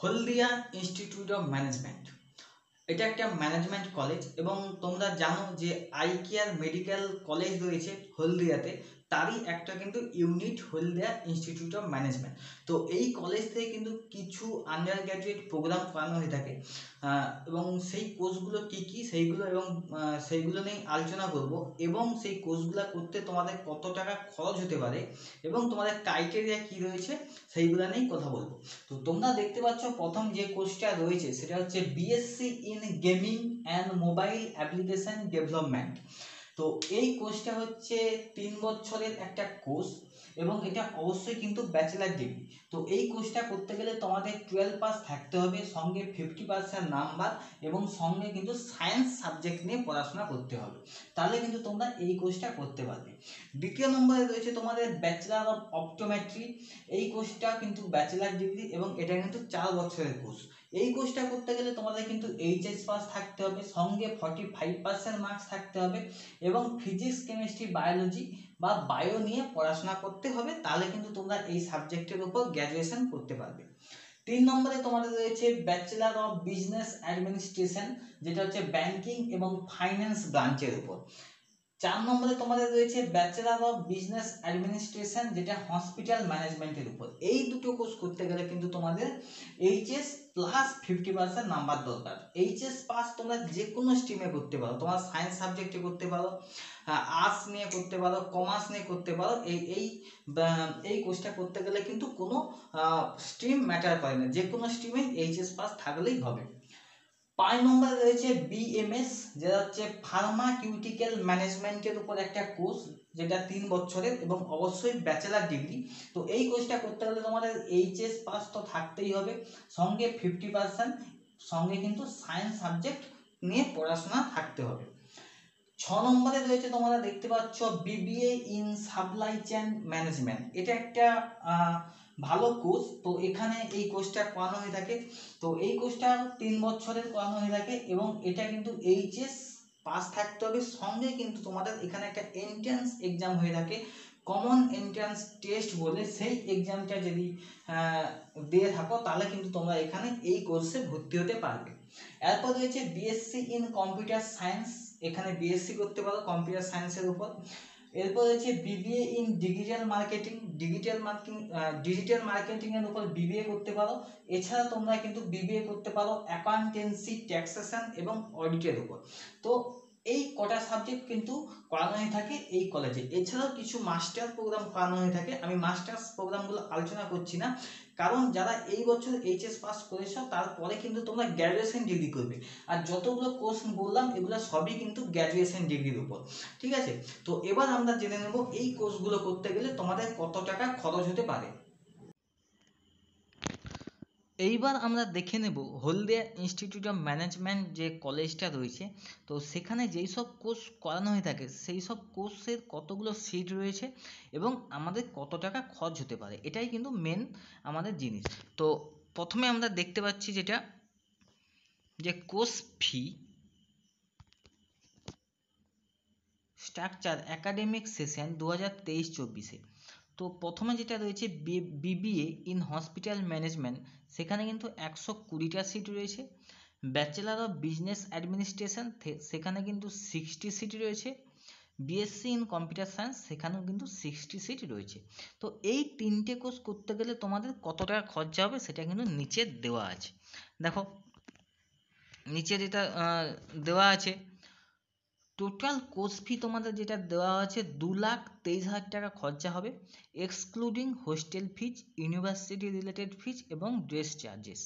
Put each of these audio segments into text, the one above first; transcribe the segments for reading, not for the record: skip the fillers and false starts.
Haldia institute of management এটা একটা management college এবং তোমরা জানো যে আই কেয়ার মেডিকেল কলেজ রয়েছে হলদিয়াতে, তারই একটা কিন্তু unit Haldia institute of management. তো এই কলেজ থেকে কিন্তু কিছু আন্ডার গ্র্যাজুয়েট প্রোগ্রাম করানো হয়ে থাকে এবং সেই কোর্সগুলো কী কী সেইগুলো এবং সেইগুলো নিয়ে আলোচনা করব এবং সেই কোর্সগুলো করতে তোমাদের কত টাকা খরচ হতে পারে এবং তোমাদের ক্রাইটেরিয়া কী রয়েছে সেইগুলো নিয়েই কথা বলবো। তো তোমরা দেখতে পাচ্ছ প্রথম যে কোর্সটা রয়েছে সেটা হচ্ছে BSc in gaming and mobile application development. তো এই কোর্সটা হচ্ছে 3 বছরের একটা কোর্স এবং এটা অবশ্যই কিন্তু ব্যাচেলার ডিগ্রি। তো এই কোর্সটা করতে গেলে তোমাদের 12 পাস থাকতে হবে, সঙ্গে 50% নাম্বার এবং সঙ্গে কিন্তু সায়েন্স সাবজেক্ট নিয়ে পড়াশোনা করতে হবে, তাহলে কিন্তু তোমরা এই কোর্সটা করতে পারবে। দ্বিতীয় নম্বরে রয়েছে তোমাদের ব্যাচেলার অফ অপটোমেট্রি। এই কোর্সটা কিন্তু ব্যাচেলার ডিগ্রি এবং এটা কিন্তু 4 বছরের কোর্স। এই কোর্সটা করতে গেলে তোমাদের কিন্তু এইচএস পাস থাকতে হবে, সঙ্গে 45% মার্কস থাকতে হবে এবং ফিজিক্স কেমিস্ট্রি বায়োলজি বা বায়ো নিয়ে পড়াশোনা করতে হবে, তাহলে কিন্তু তোমরা এই সাবজেক্টের উপর গ্র্যাজুয়েশন করতে পারবে। 3 নম্বরে তোমাদের রয়েছে ব্যাচেলার অফ বিজনেস অ্যাডমিনিস্ট্রেশন, যেটা হচ্ছে ব্যাংকিং এবং ফাইন্যান্স ব্রাঞ্চের উপর। 4 নম্বরে তোমাদের রয়েছে ব্যাচেলার অফ বিজনেস অ্যাডমিনিস্ট্রেশন, যেটা হসপিটাল ম্যানেজমেন্টের উপর। এই দুটো কোর্স করতে গেলে কিন্তু তোমাদের এইচএস প্লাস 50% নাম্বার দরকার। এইচএস পাস তোমরা যে কোনো স্ট্রিমে করতে পারো, তোমার সায়েন্স সাবজেক্টে করতে পারো, আর্টস নিয়ে করতে পারো, কমার্স নিয়ে করতে পারো। এই কোর্সটা করতে গেলে কিন্তু কোনো স্ট্রিম ম্যাটার করে না, যে কোনো স্ট্রিমে এইচএস পাস থাকলেই হবে। 5 নম্বরে রয়েছে বিএমএস, যেটা হচ্ছে ফার্মাকিউটিক্যাল ম্যানেজমেন্টের উপর একটা কোর্স, যেটা 3 বছরের এবং অবশ্যই ব্যাচেলার ডিগ্রি। তো এই কোর্সটা করতে গেলে তোমাদের এইচএস পাস তো থাকতেই হবে, সঙ্গে 50%, সঙ্গে কিন্তু সায়েন্স সাবজেক্ট নিয়ে পড়াশোনা থাকতে হবে। 6 নম্বরে রয়েছে তোমরা দেখতে পাচ্ছ BBA in supply chain management. এটা একটা ভালো কোর্স। তো এখানে এই কোর্সটা করানো হয়ে থাকে। তো এই কোর্সটা 3 বছরের করানো হয়ে থাকে এবং এটা কিন্তু এইচএস পাস থাকতে হবে, সঙ্গে কিন্তু তোমাদের এখানে একটা এন্ট্রান্স এক্সাম হয়ে থাকে, কমন এন্ট্রান্স টেস্ট বলে। সেই এক্সামটা যদি দিয়ে থাকো তাহলে কিন্তু তোমরা এখানে এই কোর্সে ভর্তি হতে পারবে। এরপর রয়েছে বিএসসি ইন কম্পিউটার সায়েন্স, এখানে বিএসসি করতে পারো কম্পিউটার সায়েন্সের উপর। এরপর রয়েছে BBA in digital marketing, digital marketing এর উপর বিবিএ করতে পারো। এছাড়া তোমরা কিন্তু বিবিএ করতে পারো অ্যাকাউন্টেন্সি, ট্যাক্সেশন এবং অডিটের উপর। তো এই কটা সাবজেক্ট কিন্তু করানো হয়ে থাকে এই কলেজে। এছাড়াও কিছু মাস্টার প্রোগ্রাম করানো হয়ে থাকে, আমি মাস্টার্স প্রোগ্রামগুলো আলোচনা করছি না, কারণ যারা এই বছর এইচএস পাস করেছো তারপরে কিন্তু তোমরা গ্র্যাজুয়েশন ডিগ্রি করবে, আর যতগুলো কোর্স বললাম এগুলো সবই কিন্তু গ্র্যাজুয়েশন ডিগ্রির উপর। ঠিক আছে, তো এবার আমরা জেনে নেব এই কোর্সগুলো করতে গেলে তোমাদের কত টাকা খরচ হতে পারে। এইবার আমরা দেখে নেব হলদিয়া ইনস্টিটিউট অফ ম্যানেজমেন্ট যে কলেজটা রয়েছে, তো সেখানে যেই সব কোর্স করানো হয়ে থাকে সেই সব কোর্সের কতগুলো সিট রয়েছে এবং আমাদের কত টাকা খরচ হতে পারে, এটাই কিন্তু মেন আমাদের জিনিস। তো প্রথমে আমরা দেখতে পাচ্ছি যেটা যে course fee structure academic session 2023-24। তো প্রথমে যেটা রয়েছে বিবিএ ইন হসপিটাল ম্যানেজমেন্ট, সেখানে কিন্তু 120টা সিট রয়েছে। ব্যাচেলার অফ বিজনেস অ্যাডমিনিস্ট্রেশন, সেখানে কিন্তু 60 সিট রয়েছে। বিএসসি ইন কম্পিউটার সায়েন্স, সেখানেও কিন্তু 60 সিট রয়েছে। তো এই 3টে কোর্স করতে গেলে তোমাদের কত টাকা খরচা হবে সেটা কিন্তু নিচে দেওয়া আছে। দেখো নিচে যেটা দেওয়া আছে, টোটাল কোর্স ফি তোমাদের যেটা দেওয়া আছে 2,23,000 টাকা খরচা হবে, এক্সক্লুডিং হোস্টেল ফিজ, ইউনিভার্সিটি রিলেটেড ফিজ এবং ড্রেস চার্জেস।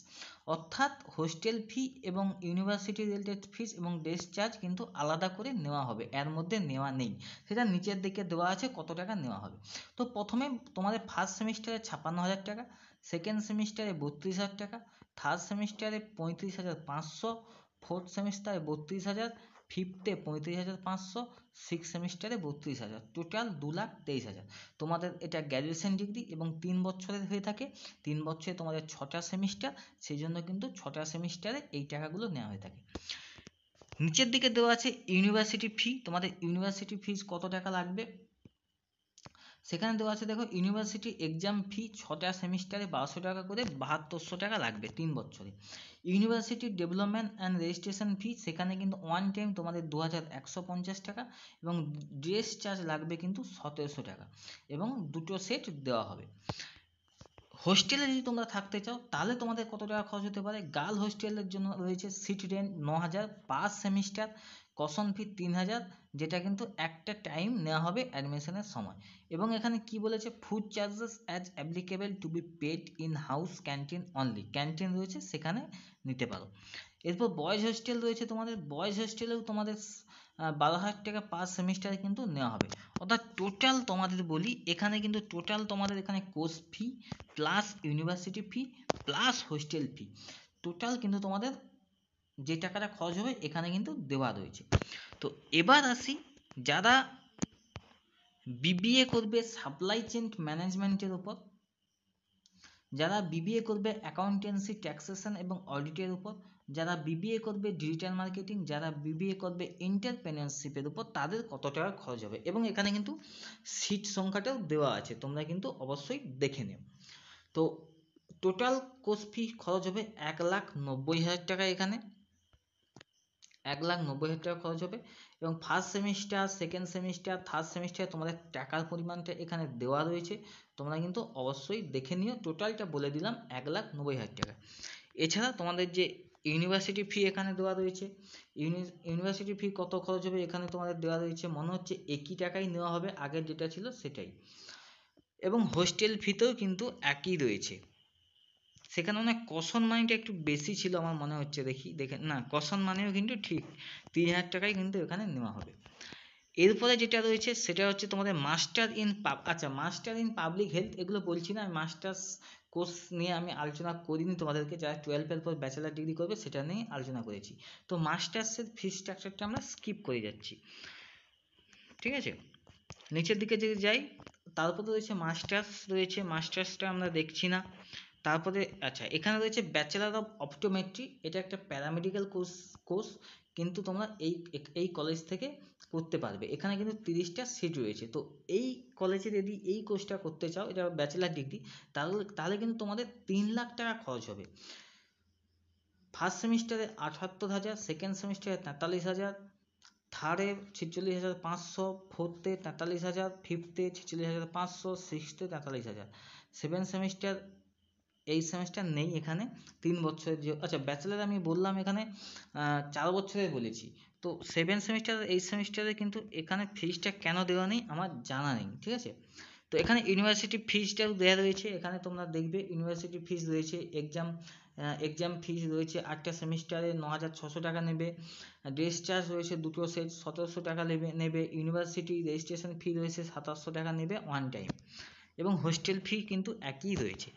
অর্থাৎ হোস্টেল ফি এবং ইউনিভার্সিটি রিলেটেড ফিজ এবং ড্রেস চার্জ কিন্তু আলাদা করে নেওয়া হবে, এর মধ্যে নেওয়া নেই, সেটা নিচের দিকে দেওয়া আছে কত টাকা নেওয়া হবে। তো প্রথমে তোমাদের ফার্স্ট সেমিস্টারে 56,000 টাকা, সেকেন্ড সেমিস্টারে 32,000 টাকা, থার্ড সেমিস্টারে 35,500, ফোর্থ সেমিস্টারে 32,000, ফিফথে 35,500, সিক্স সেমিস্টারে 32,000, টোটাল 2,23,000। তোমাদের এটা গ্র্যাজুয়েশন ডিগ্রি এবং 3 বছরের হয়ে থাকে। 3 বছরে তোমাদের 6টা সেমিস্টার, সেই জন্য কিন্তু 6টা সেমিস্টারে এই টাকাগুলো নেওয়া হয়ে থাকে। নিচের দিকে দেওয়া আছে ইউনিভার্সিটি ফি, তোমাদের ইউনিভার্সিটি ফিজ কত টাকা লাগবে সেখানে দেওয়া আছে দেখো, ইউনিভার্সিটি এক্সাম ফি 6টা সেমিস্টারে 1200 টাকা করে 7200 টাকা লাগবে 3 বছরে। University development and registration fee, সেখানে কিন্তু ওয়ান টাইম তোমাদের 2150 টাকা, এবং ড্রেস চার্জ লাগবে কিন্তু 1700 টাকা, এবং দুটো সেট দেওয়া হবে। হোস্টেলে যদি তোমরা থাকতে চাও তাহলে তোমাদের কত টাকা খরচ হতে পারে। গার্ল হোস্টেলের জন্য রয়েছে seat rent 9000 per semester, caution fee 3000, যেটা কিন্তু একটা টাইম নেওয়া হবে অ্যাডমিশনের সময়। এবং এখানে কি বলেছে, food charges as applicable to be paid in house canteen only, canteen রয়েছে সেখানে নিতে পারো। এরপর বয়েজ হোস্টেল রয়েছে তোমাদের, বয়েজ হোস্টেলেও তোমাদের 12,000 টাকা পার সেমিস্টারে কিন্তু নেওয়া হবে। অর্থাৎ টোটাল তোমাদের বলি, এখানে কিন্তু টোটাল তোমাদের এখানে কোর্স ফি প্লাস ইউনিভার্সিটি ফি প্লাস হোস্টেল ফি, টোটাল কিন্তু তোমাদের যে টাকাটা খরচ হবে এখানে কিন্তু দেওয়া রয়েছে। তো এবার আসি, যারা বিবিএ করবে সাপ্লাই চেইন ম্যানেজমেন্টের উপর, যারা বিবিএ করবে অ্যাকাউন্টেন্সি, ট্যাক্সেশন এবং অডিটের উপর, যারা বিবিএ করবে ডিজিটাল মার্কেটিং, যারা বিবিএ করবে এন্টারপ্রেনারশিপের উপর, তাদের কত টাকা খরচ হবে, এবং এখানে কিন্তু সিট সংখ্যাটাও দেওয়া আছে, তোমরা কিন্তু অবশ্যই দেখে নিও। তো টোটাল কোর্স ফি খরচ হবে 1,90,000 টাকা, এখানে 1,90,000 টাকা খরচ হবে। এবং first semester, second semester, third semester তোমাদের টাকার পরিমাণটা এখানে দেওয়া রয়েছে, তোমরা কিন্তু অবশ্যই দেখে নিও। টোটালটা বলে দিলাম 1,90,000 টাকা। এছাড়া তোমাদের যে ইউনিভার্সিটি ফি এখানে দেওয়া রয়েছে, ইউনিভার্সিটি ফি কত খরচ হবে এখানে তোমাদের দেওয়া রয়েছে, মনে হচ্ছে একই টাকাই নেওয়া হবে, আগের যেটা ছিল সেটাই। এবং হোস্টেল ফিতেও কিন্তু একই রয়েছে, সেখানে মানে কশন মানিটা একটু বেশি ছিল আমার মনে হচ্ছে, দেখে না, কশন মানিও কিন্তু ঠিক 3,000 টাকাই কিন্তু এখানে নেওয়া হবে। এরপরে যেটা রয়েছে সেটা হচ্ছে তোমাদের মাস্টার ইন পাবলিক হেলথ, এগুলো বলছি না, মাস্টার্স কোর্স নিয়ে আমি আলোচনা করিনি তোমাদেরকে, যারা 12-এর পর ব্যাচেলার ডিগ্রি করবে সেটা নিয়ে আলোচনা করেছি। তো মাস্টার্সের ফি স্ট্রাকচারটা আমরা স্কিপ করে যাচ্ছি, ঠিক আছে। নিচের দিকে যদি যাই, তারপরে রয়েছে মাস্টার্স, রয়েছে মাস্টার্সটা আমরা দেখছি না। তারপরে আচ্ছা, এখানে রয়েছে ব্যাচেলার অফ অপটোমেট্রি, এটা একটা প্যারামেডিক্যাল কোর্স, কিন্তু তোমরা এই কলেজ থেকে করতে পারবে, এখানে কিন্তু 30টা সিট রয়েছে। তো এই কলেজে যদি এই কোর্সটা করতে চাও, এটা ব্যাচেলার ডিগ্রি, তাহলে কিন্তু তোমাদের 3 লাখ টাকা খরচ হবে। ফার্স্ট সেমিস্টারে 78,000, সেকেন্ড সেমিস্টারে 43,000, থার্ডে 46,500, ফোর্থে 43,000, ফিফথে 46,500, সিক্সথে 43,000। সেভেন সেমিস্টার এই সেমিস্টার নেই এখানে, 3 বছরের যে, আচ্ছা ব্যাচেলার আমি বললাম এখানে 4 বছরের বলেছি। তো সেভেন সেমিস্টার এই সেমিস্টারে কিন্তু এখানে ফিজটা কেন দেওয়া নেই আমার জানা নেই, ঠিক আছে। তো এখানে ইউনিভার্সিটি ফিজটাও দেওয়া রয়েছে, এখানে তোমরা দেখবে ইউনিভার্সিটি ফিজ রয়েছে, এক্সাম ফিজ রয়েছে 8টা সেমিস্টারে 9,600 টাকা নেবে, ড্রেস চার্জ রয়েছে দুটো সেট 1,700 টাকা নেবে, ইউনিভার্সিটি রেজিস্ট্রেশন ফি রয়েছে 2,700 টাকা নেবে ওয়ান টাইম, এবং হোস্টেল ফি কিন্তু একই রয়েছে।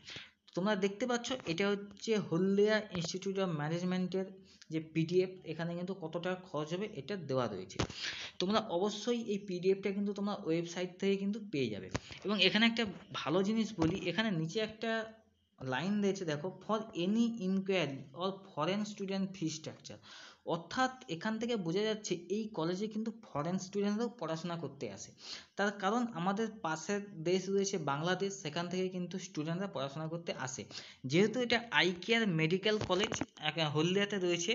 তোমরা দেখতে পাচ্ছ এটা হচ্ছে হলদিয়া ইনস্টিটিউট অফ ম্যানেজমেন্টের যে পিডিএফ, এখানে কিন্তু কত টাকা খরচ হবে এটা দেওয়া রয়েছে। তোমরা অবশ্যই এই পিডিএফটা কিন্তু তোমরা ওয়েবসাইট থেকে কিন্তু পেয়ে যাবে। এবং এখানে একটা ভালো জিনিস বলি, এখানে নিচে একটা লাইন দিয়েছে দেখো, for any inquiry or foreign student fee structure, অর্থাৎ এখান থেকে বোঝা যাচ্ছে এই কলেজে কিন্তু ফরেন স্টুডেন্টরাও পড়াশোনা করতে আসে। তার কারণ আমাদের পাশের দেশ রয়েছে বাংলাদেশ, সেখান থেকে কিন্তু স্টুডেন্টরা পড়াশোনা করতে আসে। যেহেতু এটা আই কেয়ার মেডিকেল কলেজ হলদিয়াতে রয়েছে,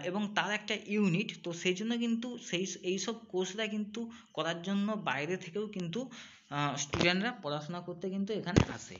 এবং তার একটা ইউনিট, তো সেই জন্য কিন্তু এইসব কোর্সরা কিন্তু করার জন্য বাইরে থেকেও কিন্তু স্টুডেন্টরা পড়াশোনা করতে কিন্তু এখানে আসে।